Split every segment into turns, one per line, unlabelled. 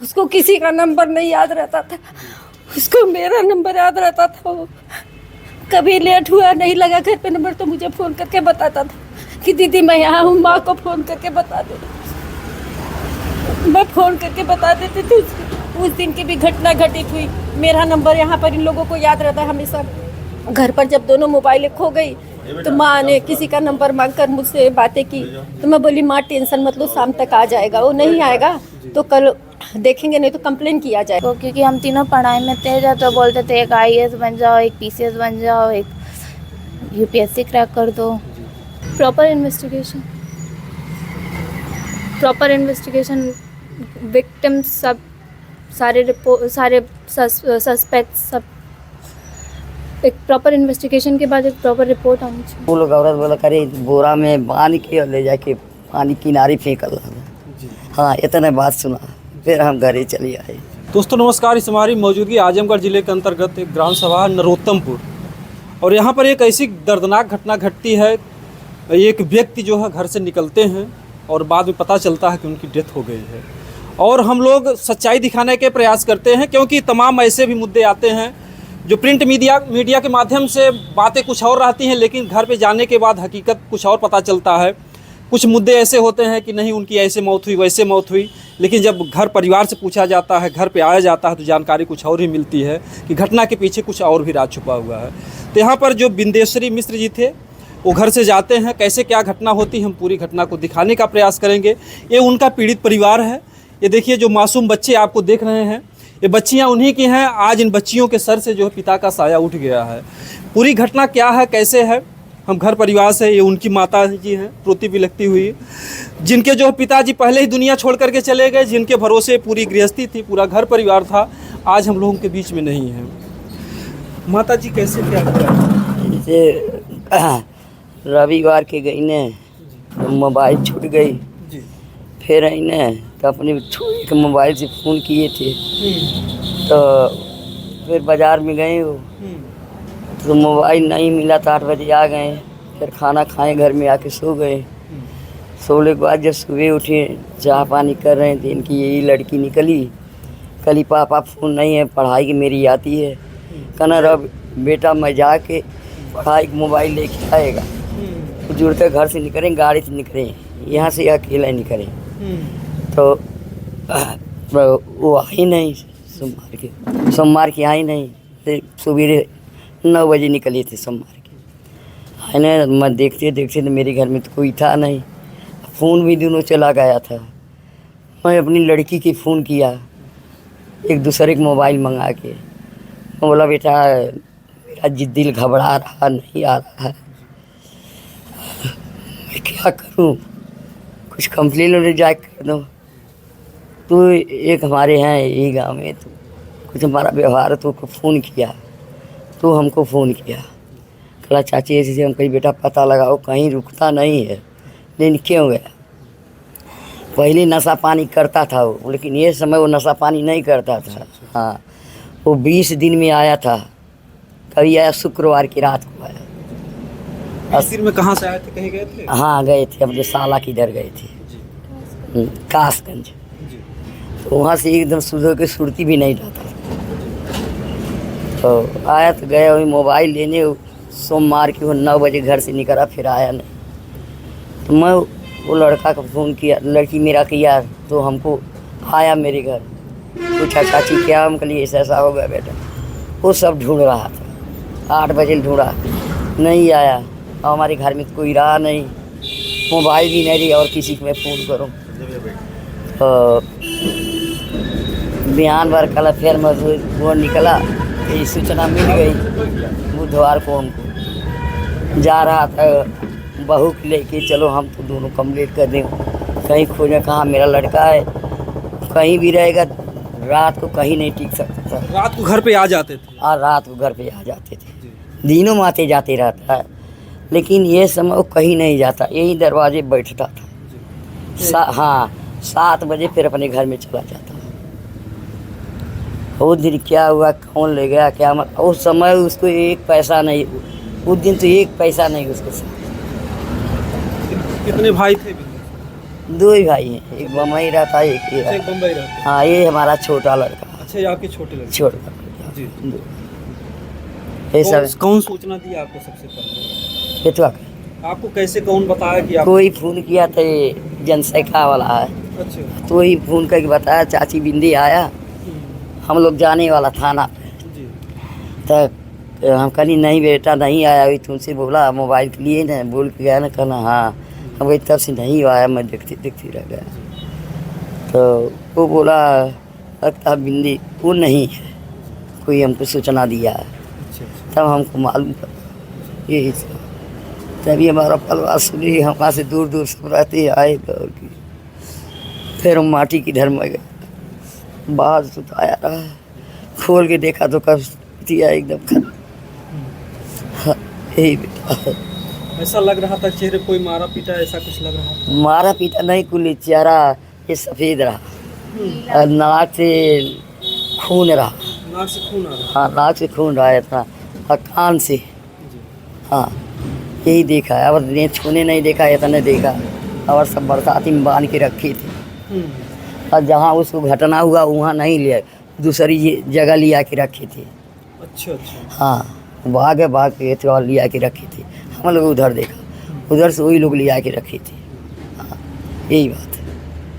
उसको किसी का नंबर नहीं याद रहता था, उसको मेरा नंबर याद रहता था। वो कभी लेट हुआ नहीं लगा घर पे नंबर तो मुझे फ़ोन करके बताता था कि दीदी मैं यहाँ हूँ, माँ को फ़ोन करके बता दे। मैं फ़ोन करके बता देती थी। उस दिन की भी घटना घटित हुई। मेरा नंबर यहाँ पर इन लोगों को याद रहता है हमेशा। घर पर जब दोनों मोबाइलें खो गई तो माँ ने किसी का नंबर मांगकर मुझसे बातें की, तो मैं बोली माँ टेंशन मत लो, शाम तक आ जाएगा। वो नहीं आएगा तो कल देखेंगे, नहीं तो कंप्लेन किया जाएगा।
क्योंकि हम तीनों पढ़ाई में तेज है तो बोलते थे एक आईएएस बन जाओ, एक पीसीएस बन जाओ, एक यूपीएससी क्रैक कर दो। प्रॉपर इन्वेस्टिगेशन विक्टिम्स सब सारे सस्पेक्ट सब एक प्रॉपर इन्वेस्टिगेशन के बाद एक प्रॉपर रिपोर्ट आनी चाहिए।
वो लोग औरत बोला करे बोरा में बांध के और ले जाके पानी किनारे फेंकल रहा। हाँ, इतना बात सुना, फिर हम घरे चले आए।
दोस्तों नमस्कार, इस हमारी मौजूदगी आजमगढ़ ज़िले के अंतर्गत एक ग्राम सभा नरोत्तमपुर, और यहाँ पर एक ऐसी दर्दनाक घटना घटती है। एक व्यक्ति जो है घर से निकलते हैं और बाद में पता चलता है कि उनकी डेथ हो गई है। और हम लोग सच्चाई दिखाने के प्रयास करते हैं, क्योंकि तमाम ऐसे भी मुद्दे आते हैं जो प्रिंट मीडिया के माध्यम से बातें कुछ और रहती हैं, लेकिन घर पे जाने के बाद हकीकत कुछ और पता चलता है। कुछ मुद्दे ऐसे होते हैं कि नहीं उनकी ऐसे मौत हुई वैसे मौत हुई, लेकिन जब घर परिवार से पूछा जाता है, घर पे आया जाता है, तो जानकारी कुछ और ही मिलती है कि घटना के पीछे कुछ और भी राज छुपा हुआ है। तो यहाँ पर जो बिंदेश्वरी मिश्र जी थे, वो घर से जाते हैं, कैसे क्या घटना होती है हम पूरी घटना को दिखाने का प्रयास करेंगे। ये उनका पीड़ित परिवार है। ये देखिए जो मासूम बच्चे आपको देख रहे हैं, ये बच्चियाँ उन्हीं की हैं। आज इन बच्चियों के सर से जो है पिता का साया उठ गया है। पूरी घटना क्या है, कैसे है, हम घर परिवार से, ये उनकी माता जी हैं प्रोति भी लगती हुई, जिनके जो पिताजी पहले ही दुनिया छोड़ करके चले गए, जिनके भरोसे पूरी गृहस्थी थी, पूरा घर परिवार था, आज हम लोगों के बीच में नहीं है। माता जी कैसे क्या हुआ?
जैसे रविवार के गई ने तो मोबाइल छूट गई, फिर आई ने तो अपने एक मोबाइल से फ़ोन किए थे, तो फिर बाज़ार में गए हो तो मोबाइल नहीं मिला तो 8 बजे आ गए। फिर खाना खाए, घर में आके सो गए। सोने के बाद जब सुबह उठे चाय पानी कर रहे थे, इनकी यही लड़की निकली, कली पापा फ़ोन नहीं है, पढ़ाई की मेरी आती है। कहना रब बेटा मैं जाके पढ़ाई का मोबाइल लेके आएगा। जुड़ कर घर से निकलें, गाड़ी से निकलें, यहाँ से अकेला निकलें। तो वो आई नहीं, सोमवार की आई नहीं। फिर सवेरे 9 बजे निकली थी सोमवार की, है ना। मैं देखते देखते तो मेरे घर में तो कोई था नहीं, फ़ोन भी दोनों चला गया था। मैं अपनी लड़की की फ़ोन किया, एक दूसरे का मोबाइल मंगा के। मैं बोला बेटा मेरा दिल घबरा रहा, नहीं आ रहा है, मैं क्या करूं, कुछ कंप्लेन और जाए कर दो। तो एक हमारे हैं यही गांव में, तो कुछ हमारा व्यवहार, तो फ़ोन किया, तो हमको फ़ोन किया, कहा चाची ऐसे हम कहीं बेटा पता लगाओ, कहीं रुकता नहीं है। लेकिन क्यों गया, पहले नशा पानी करता था वो, लेकिन ये समय वो नशा पानी नहीं करता था। हाँ, वो 20 दिन में आया था, कभी आया शुक्रवार की रात को आया।
अस्सी में कहाँ से आए थे, कहीं गए थे?
हाँ गए थे, अपने साला की इधर गए थे, कासगंज। तो वहाँ से एकदम सुबह की सुरती भी नहीं रहता। तो आया तो गया वही मोबाइल लेने, सोमवार की वो 9 बजे घर से निकला, फिर आया नहीं। तो मैं वो लड़का को फ़ोन किया, लड़की मेरा किया, तो हमको आया मेरे घर, पूछा चाची क्या, हम कहिए ऐसा हो गया बेटा। वो सब ढूंढ रहा था, 8 बजे ढूंढा, नहीं आया। और हमारे घर में कोई रहा नहीं, मोबाइल भी नहीं रही, और किसी को मैं फ़ोन करूँ। तो बिहान भर कल फिर मजदूर वो निकला, ये सूचना मिल गई बुधवार को। हमको जा रहा था बहू को लेके, चलो हम तो दोनों कंप्लीट कर दें, कहीं खोजें कहाँ मेरा लड़का है, कहीं भी रहेगा, रात को कहीं नहीं टिक सकता था।
रात को घर पे आ जाते थे?
और रात को घर पे आ जाते थे, दिनों माते जाते रहता है, लेकिन ये समय वो कहीं नहीं जाता, यही दरवाजे बैठता था। हाँ, 7 बजे फिर अपने घर में चला जाता। उस दिन क्या हुआ, कौन ले गया क्या, उस समय उसको एक पैसा नहीं, उस दिन तो एक पैसा नहीं उसके साथ।
कितने भाई थे?
दो ही भाई हैं, एक बम्बई रहता है, एक ये
अच्छा, एक
रहता है।
बम्बई रहते हैं।
हाँ, ये हमारा छोटा लड़का,
अच्छा, ये आपके छोटे लड़के।
छोटा लड़का।
जी।
दो। ये सब
कौन सूचना दी आपको सबसे पहले?
बेटवा का।
आपको कैसे कौन बताया कि आप?
कोई फोन किया था, ये जनसंख्या वाला है,
अच्छा।
तो ही फोन करके बताया चाची बिंदी आया, हम लोग जाने वाला थाना पे।
जी।
तो हम कहनी नहीं बेटा नहीं आया, अभी तुमसे बोला मोबाइल के लिए ना, बोल के गया ना, कहना हाँ। हम कही तब से नहीं आया, मैं देखती देखती रह गया। तो वो बोला लगता बिंदी वो नहीं है, कोई हमको सूचना दिया है,
अच्छा, अच्छा।
तब हमको मालूम पड़ा यही सब। तभी हमारा परिवार सुनी, हमारे से दूर दूर सब रहते आए दौड़ के। फिर हम माटी की घर में गए, बाहर सुताया रहा, खोल के देखा तो कब दिया एकदम खत्म। हाँ, यही बेटा है।
ऐसा लग रहा था चेहरे कोई मारा पीटा, ऐसा कुछ लग रहा था?
मारा पीटा नहीं, कुल चेहरा ये सफ़ेद रहा और नाक से खून रहा।
नाक से खून आ रहा?
हाँ, नाक से खून रहा है इतना, और कान से।
जी।
हाँ, यही देखा है, और ने छूने नहीं देखा, इतना देखा। और सब बरसाती में बांध के रखी थी, और जहाँ उसको घटना हुआ वहाँ नहीं लिया, दूसरी जगह लिया के रखी थी।
अच्छा, अच्छा।
हाँ, भाग के तो और लिया के रखी थी, हम लोग उधर देखा, उधर से वही लोग लिया के रखी थी। हाँ, यही बात है।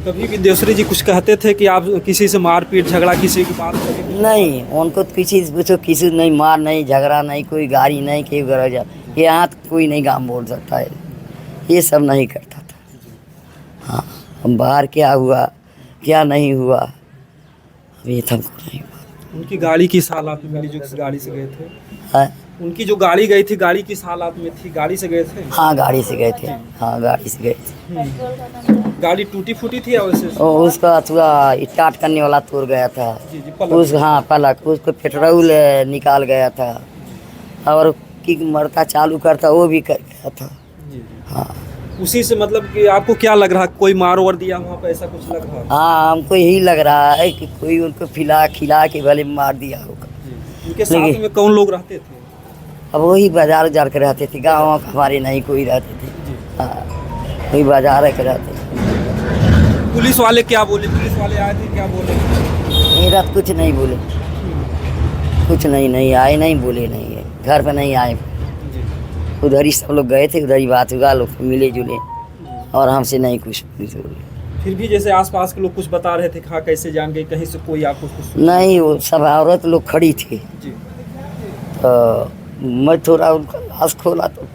कभी भी देवश्री जी कुछ कहते थे कि आप किसी से मारपीट झगड़ा किसी की बात करें?
नहीं, उनको किसी से पूछो, किसी नहीं मार नहीं झगड़ा नहीं, कोई गाड़ी नहीं, कोई गरज, यहाँ तो कोई नहीं काम बोल सकता है, ये सब नहीं करता था। हाँ, हम बाहर क्या हुआ क्या नहीं हुआ अभी तो हमको नहीं हुआ।
उनकी गाड़ी किस हालात में मिली जो इस गाड़ी से गए थे?
है?
उनकी जो गाड़ी गई थी, गाड़ी किस हालात में थी? गाड़ी से गए थे?
हाँ, गाड़ी से गए थे। हाँ, गाड़ी से गए थे।
गाड़ी टूटी फूटी थी या वैसे?
उसका थोड़ा स्टार्ट करने वाला तोड़ गया था।
जी, जी, पलक।
उस हाँ पलक, उसको पेट्रोल निकाल गया था, और किक मरता चालू करता वो भी कर गया था।
जी, जी।
हाँ।
उसी से मतलब कि आपको क्या लग रहा, कोई मार वार दिया वहाँ पे, ऐसा कुछ लग रहा?
हाँ, हमको यही लग रहा है कि कोई उनको खिला के भले मार दिया होगा।
जी। उनके साथ में कौन लोग रहते थे?
अब वही बाजार उजार के रहते थे, गाँव हमारे नहीं कोई रहते थे।
जी।
हाँ, वही बाजार के रहते थे।
पुलिस वाले क्या बोले? पुलिस वाले आए थे, क्या बोले?
मेरा कुछ नहीं बोले, कुछ नहीं आए, नहीं बोले, नहीं है घर पे नहीं आए।
जी।
उधर ही सब लोग गए थे, उधर ही बात हुआ, लोग मिले जुले, और हमसे नहीं कुछ बोले।
फिर भी जैसे आसपास के लोग कुछ बता रहे थे, हाँ कैसे जान गए, कहीं से कोई आपको कुछ?
नहीं, वो सब औरत लोग खड़ी थी,
जी।
तो मैं थोड़ा उनका लाश खोला तो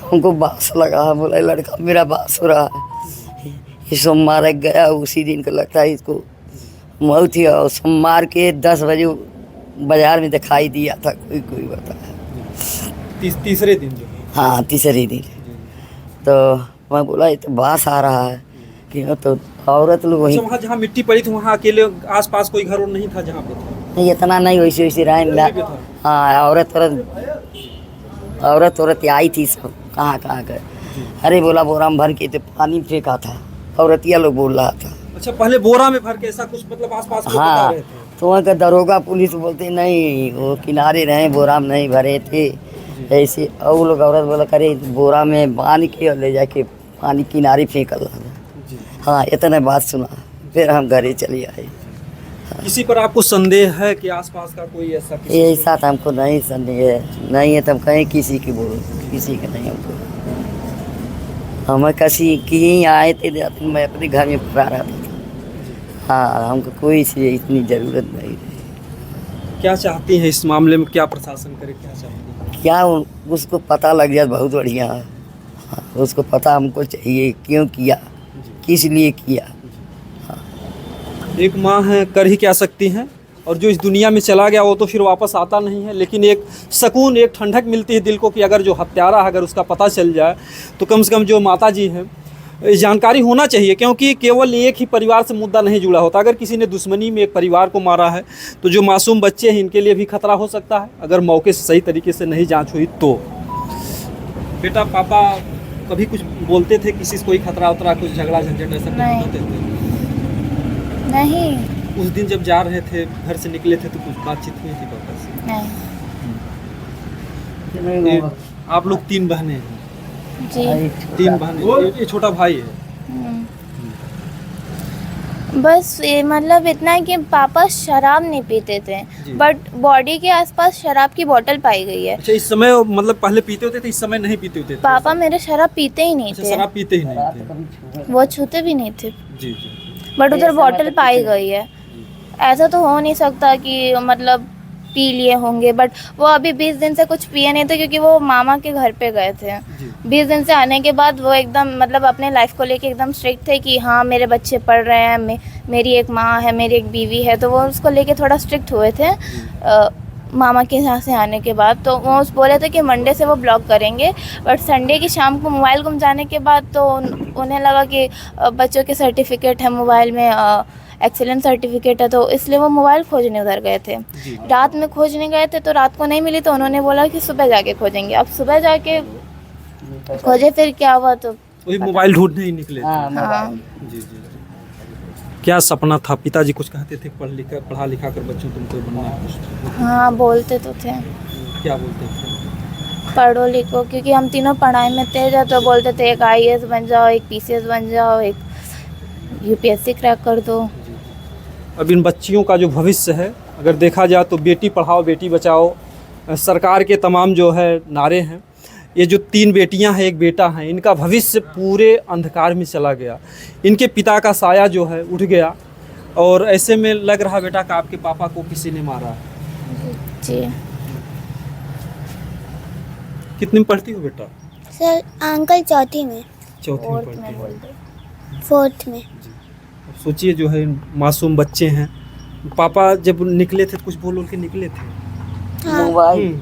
हमको बास लगा, बोला लड़का मेरा बास हो रहा है। ये सोमवार गया, उसी दिन को लगता है इसको मौत ही, और सोमवार के 10 बजे बाजार में दिखाई दिया था, कोई बताया।
तीसरे दिन जो?
हाँ, तीसरे दिन। तो मैं बोला ये तो बास आ रहा है कि तो औरत लोग वही।
अच्छा, वहाँ जहाँ मिट्टी पड़ी थी वहाँ अकेले आसपास कोई घर और नहीं था जहाँ पे था?
नहीं, इतना नहीं, वैसे रहे मिला। हाँ, औरत आई थी सब, कहाँ कर। अरे बोला बोरा में भर के तो पानी फेंका था, औरतिया लोग बोल रहा था।
अच्छा, पहले बोरा में भर के, ऐसा कुछ मतलब आसपास के लोग बता
हाँ,
रहे थे?
तो वहाँ का दरोगा पुलिस बोलते नहीं, वो किनारे रहे, बोरा में नहीं भरे थे ऐसे। और वो लोग औरत बोला करे बोरा में बांध के और ले जाके पानी किनारे फेंकल रहा।
जी।
हाँ, इतना बात सुना, फिर हम घरे चले आए।
किसी पर आपको संदेह है कि आसपास का कोई ऐसा किसी?
ये साथ हमको नहीं संदेह है, नहीं है तो हम कहीं किसी की बोलो, किसी का नहीं हमको। हम किसी की ही आए थे, मैं अपने घर में पड़ा रहता था। हाँ, हमको कोई सी इतनी ज़रूरत नहीं है।
क्या चाहती हैं इस मामले में, क्या प्रशासन करे, क्या चाहती हैं?
क्या उसको पता लग जाए बहुत बढ़िया है। हाँ, उसको पता हमको चाहिए, क्यों किया, किस लिए किया।
एक माँ है, कर ही क्या सकती हैं, और जो इस दुनिया में चला गया वो तो फिर वापस आता नहीं है, लेकिन एक सुकून, एक ठंडक मिलती है दिल को कि अगर जो हत्यारा है, अगर उसका पता चल जाए तो कम से कम जो माता जी हैं जानकारी होना चाहिए, क्योंकि केवल एक ही परिवार से मुद्दा नहीं जुड़ा होता। अगर किसी ने दुश्मनी में एक परिवार को मारा है तो जो मासूम बच्चे हैं इनके लिए भी खतरा हो सकता है, अगर मौके से सही तरीके से नहीं जाँच हुई तो। बेटा, पापा कभी कुछ बोलते थे, किसी से कोई खतरा उतरा, कुछ झगड़ा झंझट ऐसा कुछ
नहीं।
बोलते थे?
नहीं।
उस दिन जब जा रहे थे, घर से निकले थे, तो कुछ बातचीत हुई थी पापा से?
नहीं।
आप लोग 3 बहनें हैं?
जी।
3 बहनें, ये छोटा भाई है।
बस ये मतलब इतना है कि पापा शराब नहीं पीते थे,
जी।
बट बॉडी के आसपास शराब की बोतल पाई गई है।
अच्छा, इस समय मतलब पहले पीते होते थे, इस समय नहीं पीते होते थे?
पापा मेरे शराब पीते ही नहीं
अच्छा,
थे,
शराब पीते ही नहीं थे।
वो छूते भी नहीं थे,
जी जी।
बट उधर बोतल पाई गई है। ऐसा तो हो नहीं सकता कि मतलब पी लिए होंगे, बट वो अभी 20 दिन से कुछ पिए नहीं थे क्योंकि वो मामा के घर पे गए थे।
जी।
20 दिन से आने के बाद वो एकदम मतलब अपने लाइफ को लेके एकदम स्ट्रिक्ट थे कि हाँ मेरे बच्चे पढ़ रहे हैं, मेरी एक माँ है, मेरी एक बीवी है, तो वो उसको लेके थोड़ा स्ट्रिक्ट हुए थे मामा के यहाँ से आने के बाद। तो वो बोले थे कि मंडे से वो ब्लॉक करेंगे, बट संडे की शाम को मोबाइल गुम जाने के बाद तो उन्हें लगा कि बच्चों के सर्टिफिकेट है मोबाइल में, एक्सीलेंट सर्टिफिकेट है, तो इसलिए वो मोबाइल खोजने उधर गए थे।
जी।
रात में खोजने गए थे तो रात को नहीं मिली, तो उन्होंने बोला कि सुबह जाके खोजेंगे। अब सुबह जाके खोजे, फिर क्या हुआ तो
वही मोबाइल ढूंढने ही निकले थे।
हाँ
जी जी। क्या सपना था? पिताजी कुछ कहते थे पढ़ा लिखा कर बच्चों तुमको बनना है कुछ?
हाँ बोलते तो थे
क्या बोलते थे?
पढ़ो लिखो, क्योंकि हम तीनों पढ़ाई में तेज है, तो बोलते थे एक IAS बन जाओ, एक PCS बन जाओ, एक UPSC क्रैक कर दो।
अब इन बच्चियों का जो भविष्य है, अगर देखा जाए तो बेटी पढ़ाओ बेटी बचाओ सरकार के तमाम जो है नारे हैं। ये जो 3 बेटियां हैं, एक बेटा है, इनका भविष्य पूरे अंधकार में चला गया। इनके पिता का साया जो है उठ गया, और ऐसे में लग रहा बेटा कि आपके पापा को किसी ने मारा है।
जी
कितनी में पढ़ती हो बेटा?
सर अंकल चौथी में,
चौथी में
फोर्थ
पढ़ती
में
हो।
बोलते।
फोर्थ में।
अब सोचिए जो है मासूम बच्चे हैं, पापा जब निकले थे कुछ बोल के निकले थे।
हाँ,
मोबाइल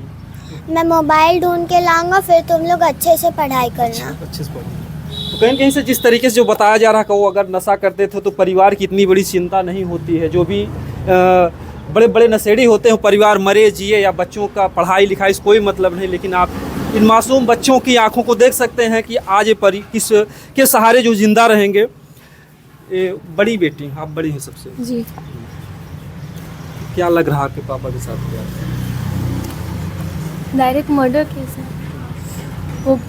मैं मोबाइल ढूंढ के लाऊंगा, फिर तुम लोग अच्छे से पढ़ाई करना।
अच्छे से पढ़ना। तो कहीं कहीं से जिस तरीके से जो बताया जा रहा है कि वो अगर नशा करते थे तो परिवार की इतनी बड़ी चिंता नहीं होती है। जो भी बड़े बड़े नशेड़ी होते हैं, परिवार मरे जिए या बच्चों का पढ़ाई लिखाई से कोई मतलब नहीं, लेकिन आप इन मासूम बच्चों की आंखों को देख सकते हैं कि आज ये किस के सहारे जो जिंदा रहेंगे। ये बड़ी बेटी, आप बड़ी हैं सबसे,
जी।
क्या लग रहा है आपके पापा के साथ क्या?
डायरेक्ट मर्डर केस है वो।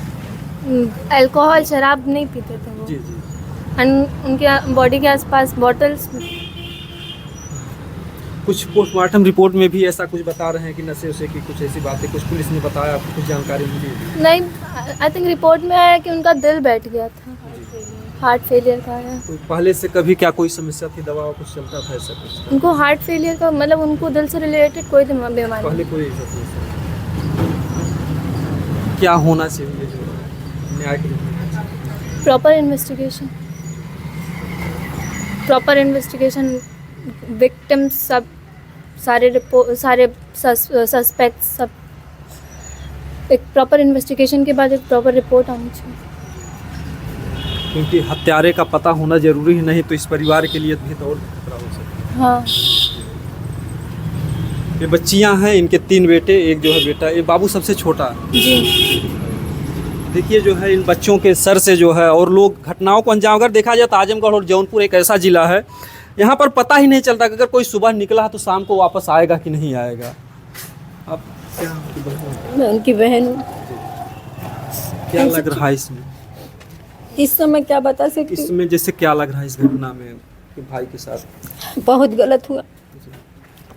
अल्कोहल शराब नहीं पीते थे वो,
जी जी।
एंड उनके बॉडी के आसपास बॉटल्स।
कुछ पोस्टमार्टम रिपोर्ट में भी ऐसा कुछ बता रहे हैं कि नशे उसे की कुछ ऐसी बातें कुछ पुलिस ने बताया, आपको कुछ जानकारी मिली?
नहीं, आई थिंक रिपोर्ट में आया कि उनका दिल बैठ गया था, हार्ट फेलियर का है।
तो पहले से कभी क्या कोई समस्या थी, दवा कुछ चलता था ऐसा कुछ?
उनको हार्ट फेलियर का मतलब उनको दिल से रिलेटेड कोई बीमारी
पहले कोई ऐसा समस्या? क्या होना चाहिए जो न्याय के लिए?
प्रॉपर इन्वेस्टिगेशन, विक्टिम्स सब, सारे सस्पेक्ट सब, एक प्रॉपर इन्वेस्टिगेशन के बाद एक प्रॉपर रिपोर्ट आनी चाहिए।
क्योंकि हत्यारे का पता होना जरूरी है, नहीं तो इस परिवार के लिए भी तो और खतरा हो सकता है।
हाँ।
ये बच्चियां हैं, इनके 3 बेटे, एक जो है बेटा, ये बाबू सबसे छोटा है।
जी।
देखिए जो है इन बच्चों के सर से जो है, और लोग घटनाओं को अंजाम, अगर देखा जाए तो आजमगढ़ और जौनपुर एक ऐसा ज़िला है यहाँ पर पता ही नहीं चलता कि अगर कोई सुबह निकला तो शाम को वापस आएगा कि नहीं आएगा। अब क्या आपकी बहन?
मैं उनकी बहन हूँ।
क्या लग रहा है इसमें?
इस समय क्या बता सकती हूँ,
इसमें जैसे क्या लग रहा है इस घटना में कि भाई के साथ?
बहुत गलत हुआ।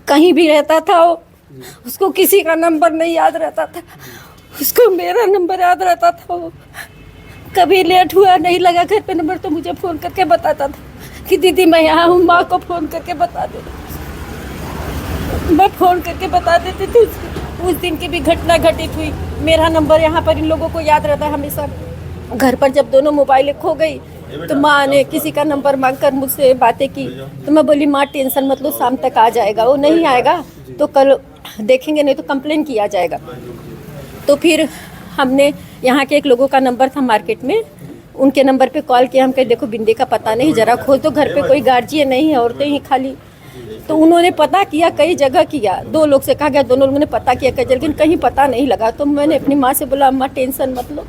कहीं भी रहता था वो, उसको किसी का नंबर नहीं याद रहता था, उसको मेरा नंबर याद रहता था। वो कभी लेट हुआ नहीं लगा घर पे नंबर तो मुझे फ़ोन करके बताता था कि दीदी मैं यहाँ हूँ, माँ को फ़ोन करके बता दे। मैं फ़ोन करके बता देती थी। उस दिन की भी घटना घटित हुई, मेरा नंबर यहाँ पर इन लोगों को याद रहता है हमेशा। घर पर जब दोनों मोबाइल खो गई तो माँ ने किसी का नंबर मांगकर मुझसे बातें की, तो मैं बोली माँ टेंशन मत लो, शाम तक आ जाएगा। वो नहीं आएगा तो कल देखेंगे, नहीं तो कंप्लेन किया जाएगा। तो फिर हमने यहाँ के एक लोगों का नंबर था मार्केट में, उनके नंबर पे कॉल किया। हम कहे देखो बिंदे का पता नहीं, जरा खोज दो, घर पे कोई गार्जियन नहीं है, औरतें ही खाली। तो उन्होंने पता किया, कई जगह किया, 2 लोग से कहा गया, दोनों लोगों ने पता किया कई जगह, लेकिन कहीं पता नहीं लगा। तो मैंने अपनी माँ से बोला अम्मा टेंशन मत लो,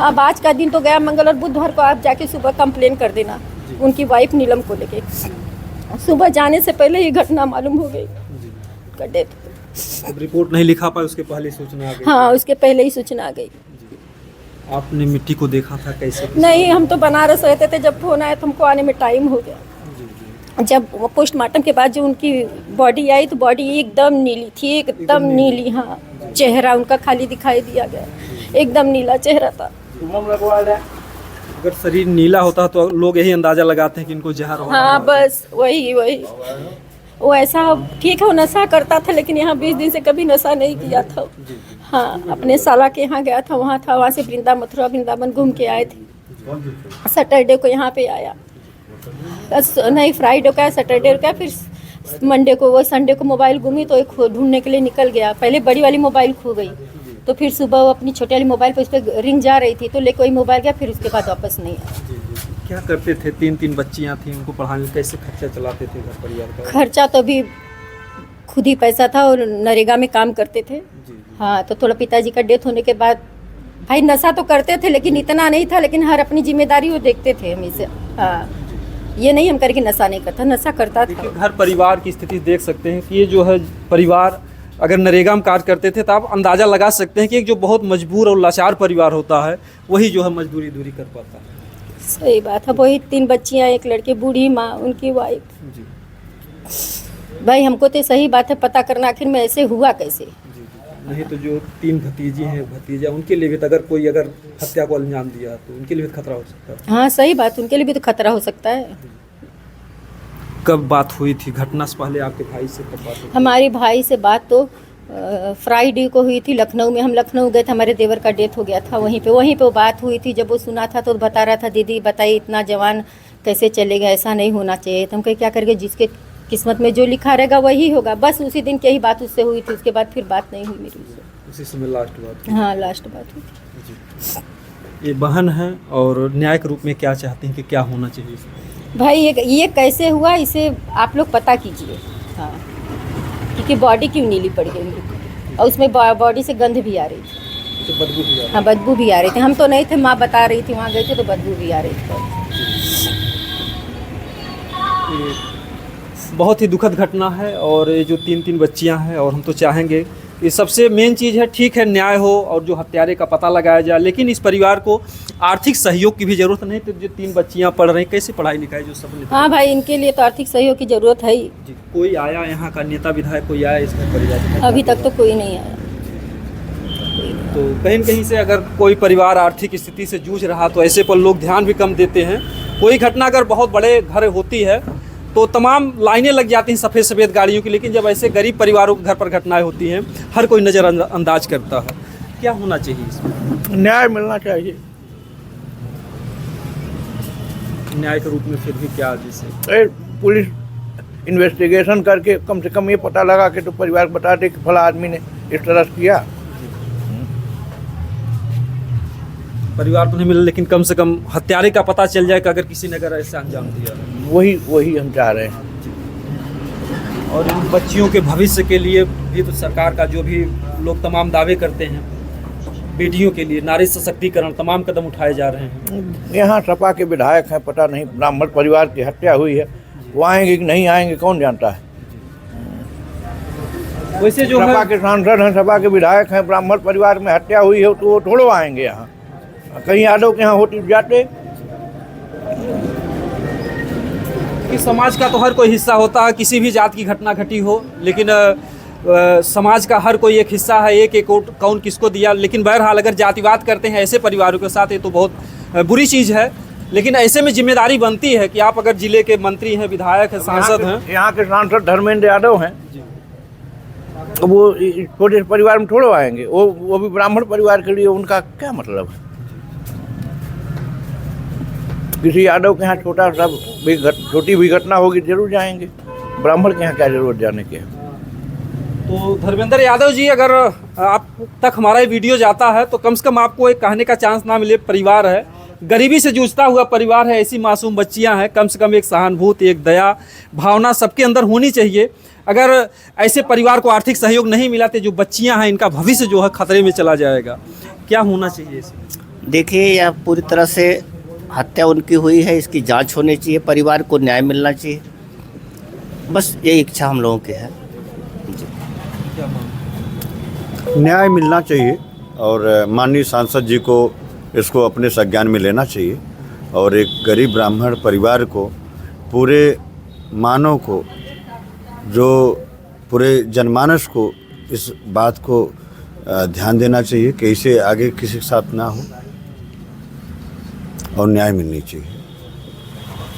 अब आज का दिन तो गया, मंगल और बुधवार को आप जाके सुबह कंप्लेन कर देना उनकी वाइफ नीलम को लेके। सुबह जाने से पहले ये घटना मालूम हो गई, उनका डेथ।
अब रिपोर्ट नहीं लिखा पाए, उसके पहले सूचना आ गई?
हाँ, उसके पहले ही सूचना आ गई।
आपने मिट्टी को देखा था कैसे?
नहीं, हम तो बनारस रहते थे, जब फोन आया तो हमको आने में टाइम हो गया। जब वो पोस्टमार्टम के बाद जो उनकी बॉडी आई तो बॉडी एकदम नीली थी, एकदम नीली। हाँ, चेहरा उनका खाली दिखाई दिया गया, एकदम नीला चेहरा था।
अगर शरीर नीला होता तो लोग यही अंदाजा लगाते हैं कि इनको जहर हो।
हाँ बस वही वो ऐसा ठीक है, वो नशा करता था लेकिन यहाँ 20 दिन से कभी नशा नहीं किया था। हाँ, अपने साला के यहाँ गया था, वहाँ से मथुरा वृंदावन घूम के आए थे। सैटरडे को यहाँ पे आया, नहीं फ्राइडे का सैटरडे का, फिर मंडे को वो संडे को मोबाइल गुमी तो एक ढूंढने के लिए निकल गया। पहले बड़ी वाली मोबाइल खो गई तो फिर सुबह वो अपनी छोटी वाली मोबाइल पर उस पर रिंग जा रही थी तो लेके वही मोबाइल गया, फिर उसके बाद वापस नहीं आया।
क्या करते थे? 3 बच्चियां थी, उनको पढ़ाने कैसे खर्चा चलाते थे घर परिवार का?
खर्चा तो अभी खुद ही पैसा था और नरेगा में काम करते थे। हाँ, तो थोड़ा पिताजी का डेथ होने के बाद भाई नशा तो करते थे लेकिन इतना नहीं था, लेकिन हर अपनी जिम्मेदारी वो देखते थे हमेशा। हाँ, ये नहीं हम करके नशा नहीं करता, नशा करता था।
घर परिवार की स्थिति देख सकते हैं कि ये जो है परिवार अगर नरेगा में कार्य करते थे तो आप अंदाज़ा लगा सकते हैं कि एक जो बहुत मजबूर और लाचार परिवार होता है वही जो है मजदूरी दूरी कर पाता है।
सही बात है। वही 3 बच्चियाँ, एक लड़के, बूढ़ी माँ, उनकी वाइफ। भाई हमको तो सही बात है पता करना आखिर में ऐसे हुआ कैसे।
नहीं तो जो 3 भतीजी हैं भतीजा, उनके लिए भी तो अगर कोई अगर हत्या को अंजाम दिया तो उनके लिए भी खतरा हो सकता है।
हाँ सही बात, उनके लिए भी तो खतरा हो सकता है।
कब बात हुई थी? घटना से पहले आपके भाई से कब बात हुई?
हमारे भाई से बात तो फ्राइडे को हुई थी लखनऊ में। हम लखनऊ गए थे, हमारे देवर का डेथ हो गया था वहीं पे वो बात हुई थी। जब वो सुना था तो बता रहा था, दीदी बताइए इतना जवान कैसे चलेगा, ऐसा नहीं होना चाहिए। तो हम कहे क्या करेंगे, जिसके किस्मत में जो लिखा रहेगा वही होगा। बस उसी दिन की ही बात उससे हुई थी, उसके बाद फिर बात नहीं हुई मेरी उससे।
उसी समय लास्ट बात?
हाँ, लास्ट बात हुई थी।
ये बहन है और न्याय के रूप में क्या चाहते हैं कि क्या होना चाहिए?
भाई ये कैसे हुआ इसे आप लोग पता कीजिए। हाँ, क्योंकि बॉडी क्यों नीली पड़ गई उनकी और उसमें बॉडी से गंध भी आ रही थी।
तो बदबू भी आ रही?
हाँ, बदबू भी आ रही थी। हम तो नहीं थे, माँ बता रही थी, वहाँ गए थे तो बदबू भी आ रही थी।
बहुत ही दुखद घटना है और ये जो 3 बच्चियां हैं और हम तो चाहेंगे कि सबसे मेन चीज़ है, ठीक है न्याय हो और जो हत्यारे का पता लगाया जाए, लेकिन इस परिवार को आर्थिक सहयोग की भी ज़रूरत नहीं। तो जो 3 बच्चियां पढ़ रही, कैसे पढ़ाई लिखाई जो सब?
हाँ भाई, इनके लिए तो आर्थिक सहयोग की ज़रूरत है ही।
जी, कोई आया यहाँ का नेता विधायक कोई आया इसमें परिवार में?
अभी तक तो कोई नहीं आया।
तो कहीं न कहीं से अगर कोई परिवार आर्थिक स्थिति से जूझ रहा तो ऐसे पर लोग ध्यान भी कम देते हैं। कोई घटना अगर बहुत बड़े घर होती है तो तमाम लाइनें लग जाती हैं सफ़ेद गाड़ियों की, लेकिन जब ऐसे गरीब परिवारों के घर पर घटनाएं होती हैं हर कोई नज़रअंदाज करता है। क्या होना चाहिए इसमें?
न्याय मिलना चाहिए।
न्याय के रूप में फिर भी क्या, जैसे
पुलिस इन्वेस्टिगेशन करके कम से कम ये पता लगा के तो परिवार को बता दे कि फला आदमी ने इस तरह से किया।
परिवार तो नहीं मिला लेकिन कम से कम हत्यारे का पता चल जाए कि अगर किसी ने अगर ऐसे अंजाम दिया।
वही हम चाह रहे हैं।
और इन बच्चियों के भविष्य के लिए भी तो सरकार का जो भी लोग तमाम दावे करते हैं, बेटियों के लिए नारी सशक्तिकरण, तमाम कदम उठाए जा रहे हैं।
यहाँ सपा के विधायक हैं, पता नहीं ब्राह्मण परिवार की हत्या हुई है, वो आएंगे कि नहीं आएंगे कौन जानता है।
वैसे जो
सपा
है
के सांसद हैं, सपा के विधायक हैं, ब्राह्मण परिवार में हत्या हुई है तो वो थोड़ो आएंगे यहाँ। कहीं यादव के यहाँ होती जाते।
कि समाज का तो हर कोई हिस्सा होता है, किसी भी जात की घटना घटी हो, लेकिन समाज का हर कोई एक हिस्सा है, एक वोट कौन किसको दिया। लेकिन बहरहाल अगर जातिवाद करते हैं ऐसे परिवारों के साथ, ये तो बहुत बुरी चीज़ है। लेकिन ऐसे में जिम्मेदारी बनती है कि आप अगर जिले के मंत्री हैं, विधायक हैं, सांसद हैं।
यहाँ के सांसद धर्मेंद्र यादव हैं, वो छोटे परिवार में थोड़ो आएंगे। वो भी ब्राह्मण परिवार के लिए उनका क्या मतलब है। किसी यादव के यहाँ छोटी भी घटना होगी जरूर जाएंगे, ब्राह्मण के यहाँ क्या जरूरत जाने की है।
तो धर्मेंद्र यादव जी, अगर आप तक हमारा ये वीडियो जाता है तो कम से कम आपको एक कहने का चांस ना मिले। परिवार है, गरीबी से जूझता हुआ परिवार है, ऐसी मासूम बच्चियां हैं, कम से कम एक सहानुभूति, एक दया भावना सबके अंदर होनी चाहिए। अगर ऐसे परिवार को आर्थिक सहयोग नहीं मिला तो जो बच्चियां हैं इनका भविष्य जो है खतरे में चला जाएगा। क्या होना चाहिए इसमें?
देखिए, यह पूरी तरह से हत्या उनकी हुई है, इसकी जांच होनी चाहिए, परिवार को न्याय मिलना चाहिए। बस यही इच्छा हम लोगों की है।
न्याय मिलना चाहिए और माननीय सांसद जी को इसको अपने संज्ञान में लेना चाहिए और एक गरीब ब्राह्मण परिवार को पूरे मानव को, जो पूरे जनमानस को इस बात को ध्यान देना चाहिए कि इसे आगे किसी के साथ ना हो और न्याय मिलनी चाहिए।